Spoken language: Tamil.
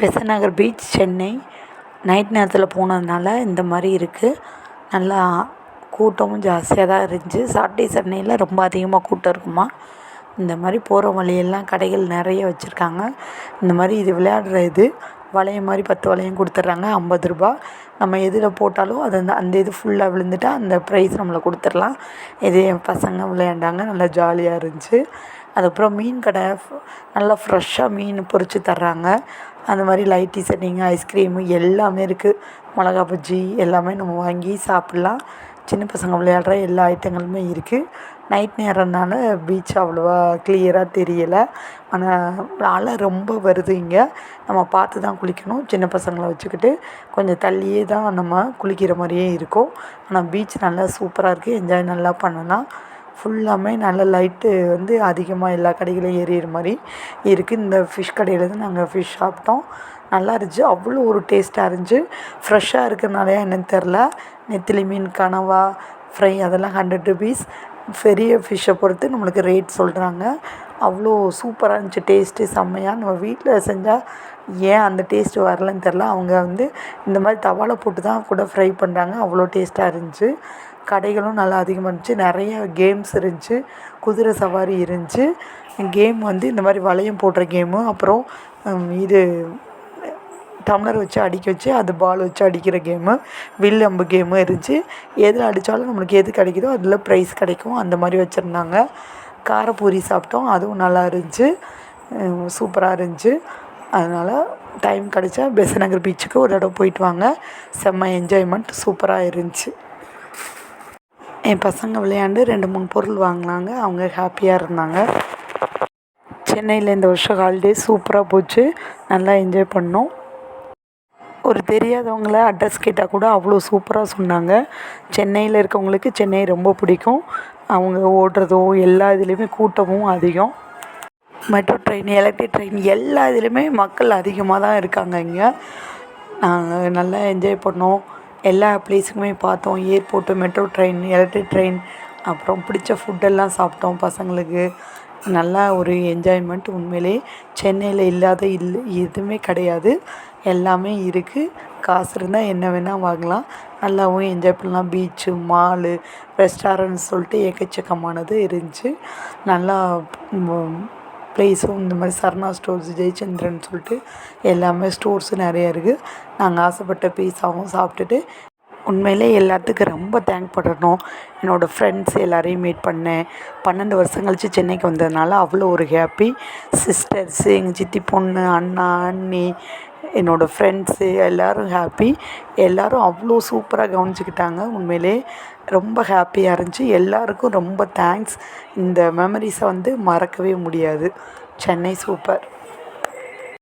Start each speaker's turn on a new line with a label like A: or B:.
A: பெசன்ட் நகர் பீச் சென்னை நைட் நேரத்தில் போனதுனால இந்த மாதிரி இருக்குது. நல்லா கூட்டமும் ஜாஸ்தியாக தான் இருந்துச்சு. சாட்டர்டே சண்டேயில் ரொம்ப அதிகமாக கூட்டம் இருக்குமா. இந்த மாதிரி போகிற வழியெல்லாம் கடைகள் நிறைய வச்சுருக்காங்க. இந்த மாதிரி இது விளையாடுற இது வளையம் மாதிரி 10 வளையம் கொடுத்துட்றாங்க, 50 ரூபா. நம்ம எதில் போட்டாலும் அது அந்த இது ஃபுல்லாக விழுந்துட்டால் அந்த ப்ரைஸ் நம்மளை கொடுத்துடலாம். இது என் பசங்க விளையாண்டாங்க, நல்லா ஜாலியாக இருந்துச்சு. அதுக்கப்புறம் மீன் கடை நல்லா ஃப்ரெஷ்ஷாக மீன் பொரித்து தர்றாங்க. அந்த மாதிரி லைட்டி செட்டிங், ஐஸ்கிரீமு எல்லாமே இருக்குது. மிளகா பஜ்ஜி எல்லாமே நம்ம வாங்கி சாப்பிட்லாம். சின்ன பசங்க விளையாடுற எல்லா ஐட்டங்களுமே இருக்குது. நைட் நேரம்னால பீச் அவ்வளோவா கிளியராக தெரியலை. ஆனால் அலை ரொம்ப வருது இங்கே. நம்ம பார்த்து தான் குளிக்கணும். சின்ன பசங்களை வச்சுக்கிட்டு கொஞ்சம் தள்ளியே தான் நம்ம குளிக்கிற மாதிரியே இருக்கும். ஆனால் பீச் நல்லா சூப்பராக இருக்குது. என்ஜாய் நல்லா பண்ணலாம். ஃபுல்லாமே நல்ல லைட்டு வந்து அதிகமாக எல்லா கடைகளையும் எரியிற மாதிரி இருக்குது. இந்த ஃபிஷ் கடையிலேருந்து நாங்கள் ஃபிஷ் சாப்பிட்டோம். நல்லா இருந்துச்சு. அவ்வளோ ஒரு டேஸ்ட்டாக இருந்துச்சு. ஃப்ரெஷ்ஷாக இருக்கிறனாலையா என்னன்னு தெரில. நெத்திலி மீன், கனவா ஃப்ரை அதெல்லாம் 100 ருபீஸ். பெரிய ஃபிஷ்ஷை பொறுத்து நம்மளுக்கு ரேட் சொல்கிறாங்க. அவ்வளோ சூப்பராக இருந்துச்சு. டேஸ்ட்டு செம்மையாக. நம்ம வீட்டில் செஞ்சால் ஏன் அந்த டேஸ்ட்டு வரலன்னு தெரில. அவங்க வந்து இந்த மாதிரி தவாவில் போட்டு தான் கூட ஃப்ரை பண்ணுறாங்க. அவ்வளோ டேஸ்ட்டாக இருந்துச்சு. கடைகளும் நல்லா அதிகமாக இருந்துச்சு. நிறைய கேம்ஸ் இருந்துச்சு. குதிரை சவாரி இருந்துச்சு. கேம் வந்து இந்த மாதிரி வளையம் போடுற கேமு, அப்புறம் இது டம்ளர் வச்சு அடிக்க வச்சு அது பால் வச்சு அடிக்கிற கேமு, வில் அம்பு கேமு இருந்துச்சு. எதில் அடித்தாலும் நம்மளுக்கு எது கிடைக்குதோ அதில் ப்ரைஸ் கிடைக்கும். அந்த மாதிரி வச்சுருந்தாங்க. காரப்பூரி சாப்பிட்டோம். அதுவும் நல்லா இருந்துச்சு. சூப்பராக இருந்துச்சு. அதனால் டைம் கிடைச்சா பெசன்ட் நகர் பீச்சுக்கு ஒரு தடவை போயிட்டு வாங்க. செம்ம என்ஜாய்மெண்ட் சூப்பராக இருந்துச்சு. என் பசங்க விளையாண்டு 2-3 பொருள் வாங்கினாங்க. அவங்க ஹாப்பியாக இருந்தாங்க. சென்னையில் இந்த வருஷம் ஹாலிடே சூப்பராக போச்சு. நல்லா என்ஜாய் பண்ணோம். ஒரு தெரியாதவங்கள அட்ரஸ் கேட்டால் கூட அவ்வளோ சூப்பராக சொன்னாங்க. சென்னையில் இருக்கவங்களுக்கு சென்னை ரொம்ப பிடிக்கும். அவங்க ஓடுறதும் எல்லா இதுலேயுமே கூட்டமும் அதிகம். மெட்ரோ ட்ரெயின், எலக்ட்ரிக் ட்ரெயின் எல்லா இதுலேயுமே மக்கள் அதிகமாக தான் இருக்காங்க இங்கே. நாங்கள் நல்லா என்ஜாய் பண்ணோம். எல்லா ப்ளேஸுக்குமே பார்த்தோம். Airport, metro train, electric train, அப்புறம் பிடிச்ச ஃபுட்டெல்லாம் சாப்பிட்டோம். பசங்களுக்கு நல்லா ஒரு என்ஜாய்மெண்ட். உண்மையிலே சென்னையில் இல்லாத எதுவுமே கிடையாது. எல்லாமே இருக்குது. காசு இருந்தால் என்ன வேணால் வாங்கலாம். நல்லாவும் என்ஜாய் பண்ணலாம். பீச்சு, மாலு, ரெஸ்டாரண்ட்ஸ் சொல்லிட்டு எக்கச்சக்கமானது இருந்துச்சு. நல்லா ப்ளேஸும் இந்த மாதிரி சரணா ஸ்டோர்ஸ், ஜெயச்சந்திரன் சொல்லிட்டு எல்லாமே ஸ்டோர்ஸும் நிறையா இருக்குது. நாங்கள் ஆசைப்பட்ட பீஸாவும் சாப்பிட்டுட்டு உண்மையிலே எல்லாத்துக்கும் ரொம்ப தேங்க் பண்ணணும். என்னோடய ஃப்ரெண்ட்ஸ் எல்லோரையும் மீட் பண்ணேன். 12 வருஷம் கழித்து சென்னைக்கு வந்ததுனால அவ்வளோ ஒரு ஹாப்பி. சிஸ்டர்ஸு, எங்கள் சித்தி பொண்ணு, அண்ணா, அண்ணி, என்னோடய ஃப்ரெண்ட்ஸு எல்லோரும் ஹாப்பி. எல்லோரும் அவ்வளோ சூப்பராக கவனிச்சிக்கிட்டாங்க. உண்மையிலே ரொம்ப ஹாப்பியாக இருந்துச்சு. எல்லாருக்கும் ரொம்ப தேங்க்ஸ். இந்த மெமரிஸை வந்து மறக்கவே முடியாது. சென்னை சூப்பர்.